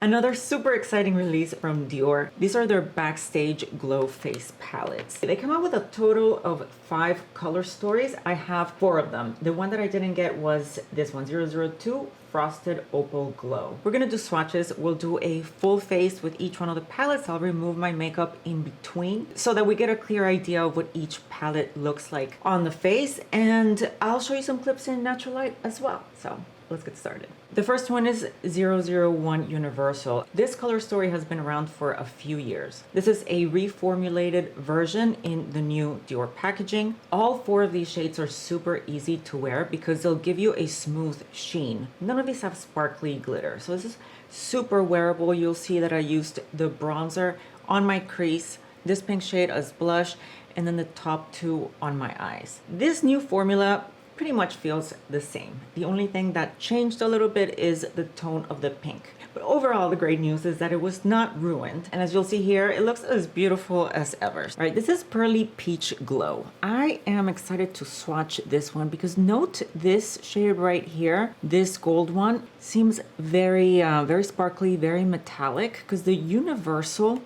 Another super exciting release from Dior. These are their Backstage Glow Face Palettes. They come out with a total of 5 color stories. I have 4 of them. The one that I didn't get was this one, 002 Frosted Opal Glow. We're gonna do swatches. We'll do a full face with each one of the palettes. I'll remove my makeup in between so that we get a clear idea of what each palette looks like on the face. And I'll show you some clips in natural light as well. So let's get started. The first one is 001 Universal. This color story has been around for a few years. This is a reformulated version in the new Dior packaging. All 4 of these shades are super easy to wear because they'll give you a smooth sheen. None of these have sparkly glitter. So this is super wearable. You'll see that I used the bronzer on my crease, this pink shade as blush, and then the top 2 on my eyes. This new formula pretty much feels the same. The only thing that changed a little bit is the tone of the pink. But overall, the great news is that it was not ruined. And as you'll see here, it looks as beautiful as ever. All right, this is Pearly Peach Glow. I am excited to swatch this one because note this shade right here, this gold one, seems very, very sparkly, very metallic, because the Universal,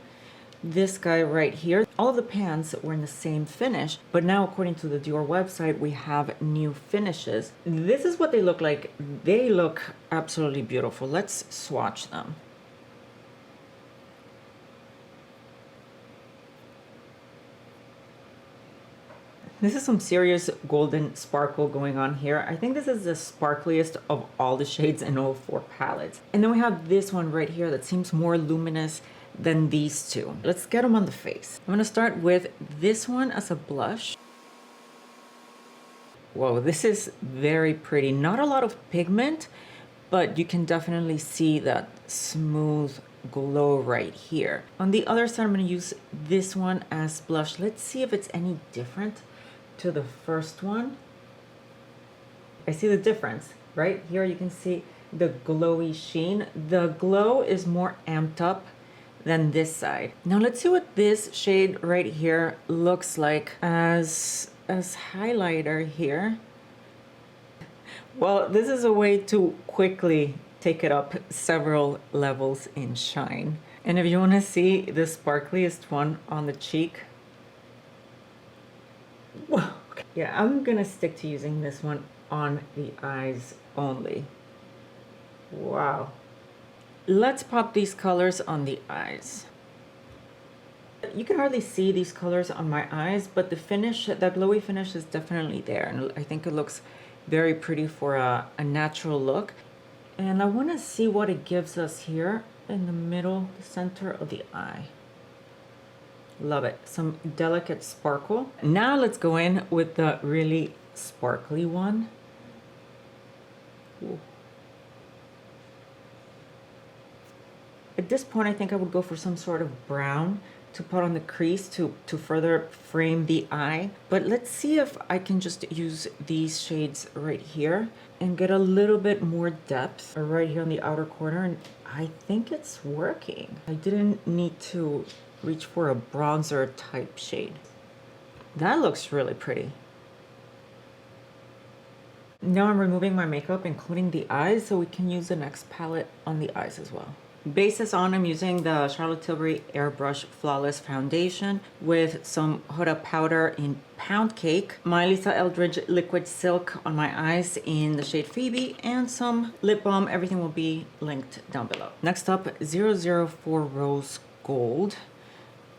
this guy right here, all of the pans were in the same finish, but now according to the Dior website, we have new finishes. This is what they look like. They look absolutely beautiful. Let's swatch them. This is some serious golden sparkle going on here. I think this is the sparkliest of all the shades in all 4 palettes. And then we have this one right here that seems more luminous than these 2. Let's get them on the face. I'm gonna start with this one as a blush. Whoa, this is very pretty. Not a lot of pigment, but you can definitely see that smooth glow right here. On the other side, I'm gonna use this one as blush. Let's see if it's any different to the first one. I see the difference. Right here you can see the glowy sheen. The glow is more amped up than this side. Now let's see what this shade right here looks like as highlighter here. Well, this is a way to quickly take it up several levels in shine. And if you want to see the sparkliest one on the cheek, well, yeah, I'm gonna stick to using this one on the eyes only. Wow. Let's pop these colors on the eyes. You can hardly see these colors on my eyes, but the finish, that glowy finish is definitely there. And I think it looks very pretty for a natural look. And I want to see what it gives us here in the middle, the center of the eye. Love it. Some delicate sparkle. Now let's go in with the really sparkly one. Ooh. At this point, I think I would go for some sort of brown to put on the crease to further frame the eye. But let's see if I can just use these shades right here and get a little bit more depth right here on the outer corner. And I think it's working. I didn't need to reach for a bronzer type shade. That looks really pretty. Now I'm removing my makeup, including the eyes, so we can use the next palette on the eyes as well. Base is on. I'm using the Charlotte Tilbury Airbrush Flawless Foundation with some Huda powder in Pound Cake, my Lisa Eldridge Liquid Silk on my eyes in the shade Phoebe, and some lip balm. Everything will be linked down below. Next up, 004 Rose Gold.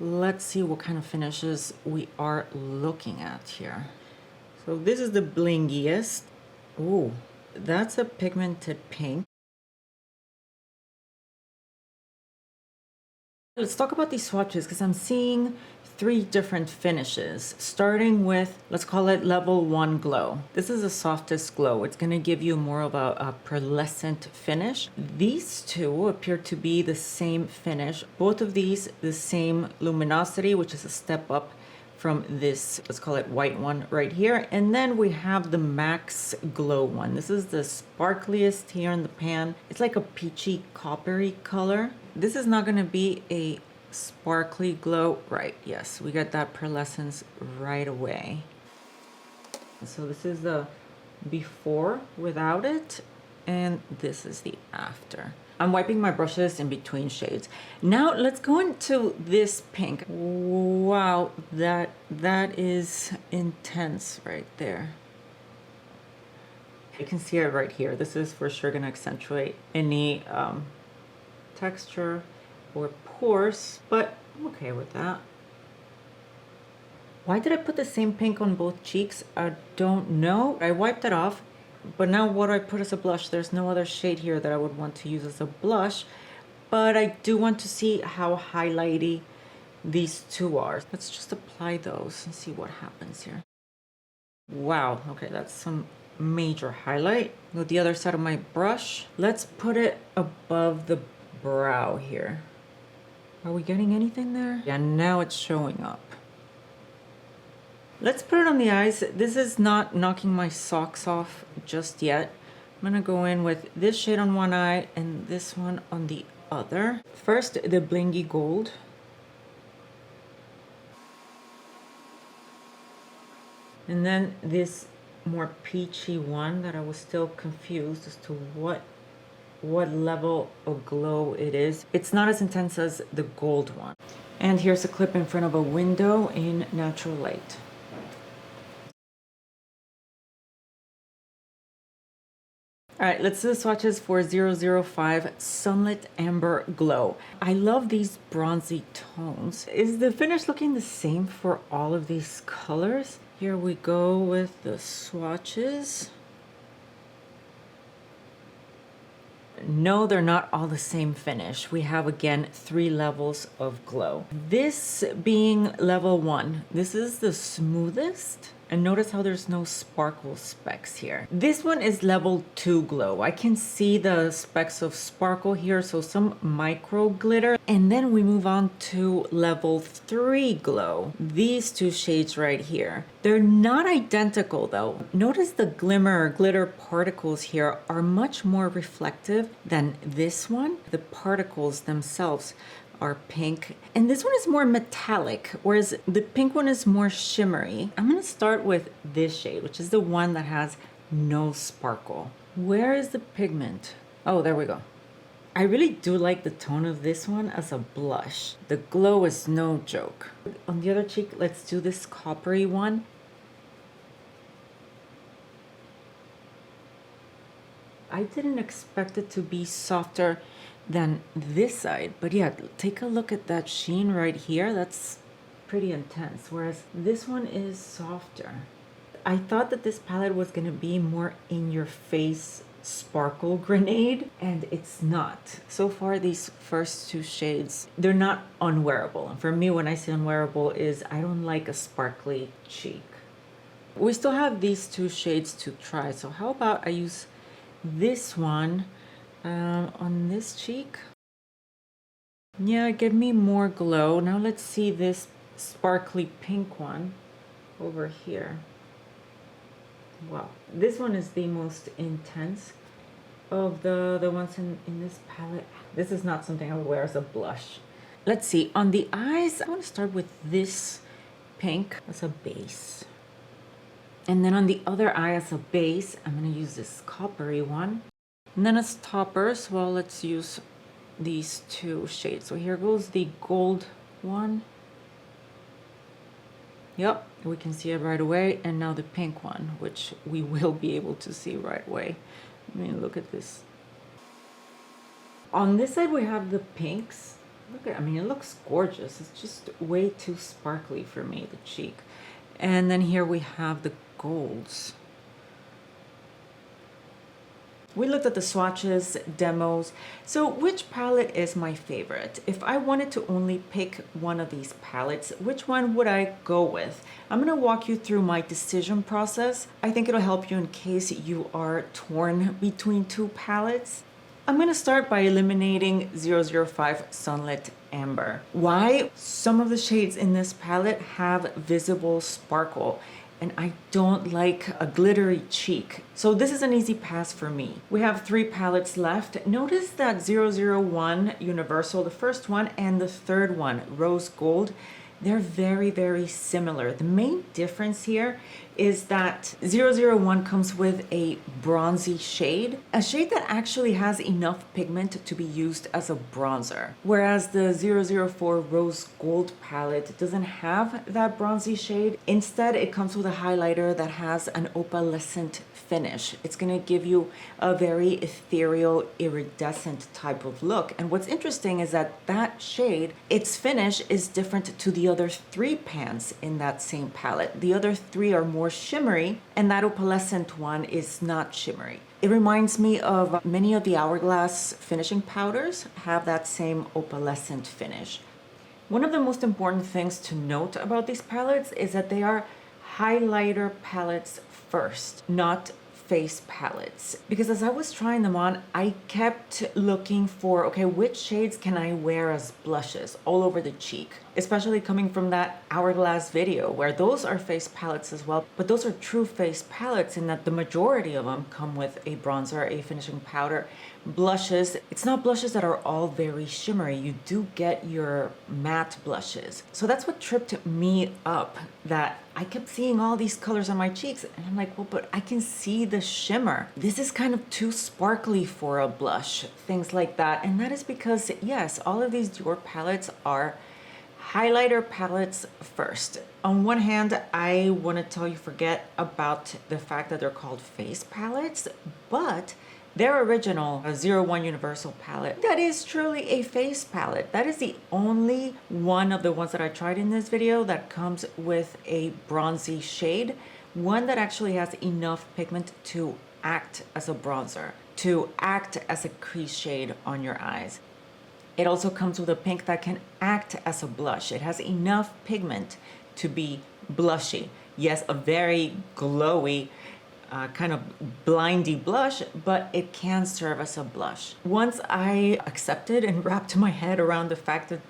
Let's see what kind of finishes we are looking at here. So this is the blingiest. Ooh, that's a pigmented pink. Let's talk about these swatches because I'm seeing 3 different finishes, starting with, let's call it level 1 glow. This is the softest glow. It's going to give you more of a pearlescent finish. These 2 appear to be the same finish. Both of these, the same luminosity, which is a step up from this, let's call it white one right here. And then we have the Max Glow one. This is the sparkliest here in the pan. It's like a peachy coppery color. This is not gonna be a sparkly glow, right? Yes, we got that pearlescence right away. So this is the before without it, and this is the after. I'm wiping my brushes in between shades. Now let's go into this pink. Wow, that is intense right there. You can see it right here. This is for sure gonna accentuate any texture or pores, but I'm okay with that. Why did I put the same pink on both cheeks? I don't know. I wiped it off, but now what do I put as a blush? There's no other shade here that I would want to use as a blush, but I do want to see how highlighty these two are. Let's just apply those and see what happens here. Wow, okay, that's some major highlight. With the other side of my brush, let's put it above the brow here. Are we getting anything there? Yeah, now it's showing up. Let's put it on the eyes. This is not knocking my socks off just yet. I'm gonna go in with this shade on one eye and this one on the other. First, the blingy gold. And then this more peachy one that I was still confused as to what level of glow it is. It's not as intense as the gold one. And here's a clip in front of a window in natural light. All right, let's do the swatches for 005 Sunlit Amber Glow. I love these bronzy tones. Is the finish looking the same for all of these colors? Here we go with the swatches. No, they're not all the same finish. We have, again, 3 levels of glow. This being level 1, this is the smoothest. And notice how there's no sparkle specks here. This one is level 2 glow. I can see the specks of sparkle here, so some micro glitter. And then we move on to level 3 glow. These two shades right here. They're not identical though. Notice the glimmer or glitter particles here are much more reflective than this one. The particles themselves are pink, and this one is more metallic, whereas the pink one is more shimmery. I'm gonna start with this shade, which is the one that has no sparkle. Where is the pigment? Oh, there we go. I really do like the tone of this one as a blush. The glow is no joke. On the other cheek, let's do this coppery one. I didn't expect it to be softer than this side, but yeah, take a look at that sheen right here. That's pretty intense, whereas this one is softer. I thought that this palette was gonna be more in your face sparkle grenade, and it's not. So far, these first 2 shades, they're not unwearable. And for me, when I say unwearable, is I don't like a sparkly cheek. We still have these 2 shades to try, so how about I use this one on this cheek. Yeah, give me more glow. Now let's see this sparkly pink one over here. Wow, this one is the most intense of the ones in this palette. This is not something I would wear as a blush. Let's see, on the eyes, I want to start with this pink as a base. And then on the other eye as a base, I'm going to use this coppery one. And then as toppers, well, let's use these 2 shades. So here goes the gold one. Yep, we can see it right away. And now the pink one, which we will be able to see right away. I mean, look at this. On this side, we have the pinks. Look at, I mean, it looks gorgeous. It's just way too sparkly for me, the cheek. And then here we have the golds. We looked at the swatches, demos. So which palette is my favorite? If I wanted to only pick one of these palettes, which one would I go with? I'm gonna walk you through my decision process. I think it'll help you in case you are torn between 2 palettes. I'm gonna start by eliminating 005 Sunlit Amber. Why? Some of the shades in this palette have visible sparkle, and I don't like a glittery cheek. So this is an easy pass for me. We have 3 palettes left. Notice that 001 Universal, the first one, and the third one, Rose Gold, they're very, very similar. The main difference here is that 001 comes with a bronzy shade, a shade that actually has enough pigment to be used as a bronzer. Whereas the 004 Rose Gold palette doesn't have that bronzy shade. Instead, it comes with a highlighter that has an opalescent finish. It's gonna give you a very ethereal, iridescent type of look. And what's interesting is that that shade, its finish is different to the other 3 pans in that same palette. The other 3 are more shimmery, and that opalescent one is not shimmery. It reminds me of many of the Hourglass finishing powders have that same opalescent finish. One of the most important things to note about these palettes is that they are highlighter palettes first, not face palettes. Because as I was trying them on, I kept looking for, okay, which shades can I wear as blushes all over the cheek? Especially coming from that Hourglass video where those are face palettes as well, but those are true face palettes in that the majority of them come with a bronzer, a finishing powder, blushes. It's not blushes that are all very shimmery. You do get your matte blushes. So that's what tripped me up, that I kept seeing all these colors on my cheeks and I'm like, well, but I can see the shimmer. This is kind of too sparkly for a blush, things like that. And that is because, yes, all of these Dior palettes are highlighter palettes first. On one hand, I want to tell you, forget about the fact that they're called face palettes, but their original 01 Universal palette, that is truly a face palette. That is the only one of the ones that I tried in this video that comes with a bronzy shade, one that actually has enough pigment to act as a bronzer, to act as a crease shade on your eyes. It also comes with a pink that can act as a blush. It has enough pigment to be blushy. Yes, a very glowy, kind of blindy blush, but it can serve as a blush. Once I accepted and wrapped my head around the fact that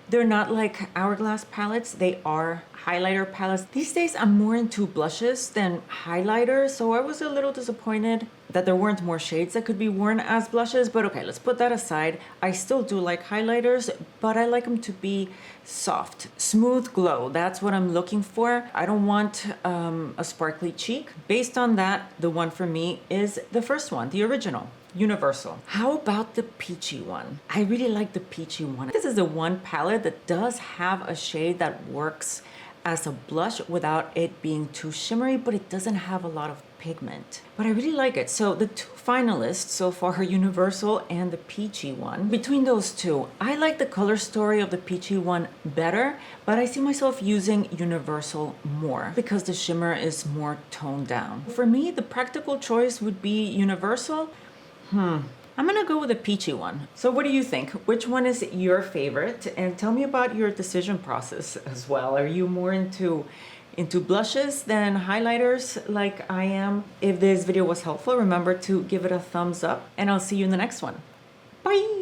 they're not like Hourglass palettes, they are highlighter palettes. These days I'm more into blushes than highlighters, so I was a little disappointed that there weren't more shades that could be worn as blushes, but okay, let's put that aside. I still do like highlighters, but I like them to be soft, smooth glow. That's what I'm looking for. I don't want a sparkly cheek. Based on that, the one for me is the first one, the original. Universal. How about the peachy one? I really like the peachy one. This is the one palette that does have a shade that works as a blush without it being too shimmery, but it doesn't have a lot of pigment. But I really like it. So the 2 finalists so far are Universal and the peachy one. Between those 2, I like the color story of the peachy one better, but I see myself using Universal more because the shimmer is more toned down. For me, the practical choice would be Universal. I'm gonna go with the peachy one. So what do you think? Which one is your favorite? And tell me about your decision process as well. Are you more into blushes than highlighters like I am? If this video was helpful, remember to give it a thumbs up and I'll see you in the next one. Bye!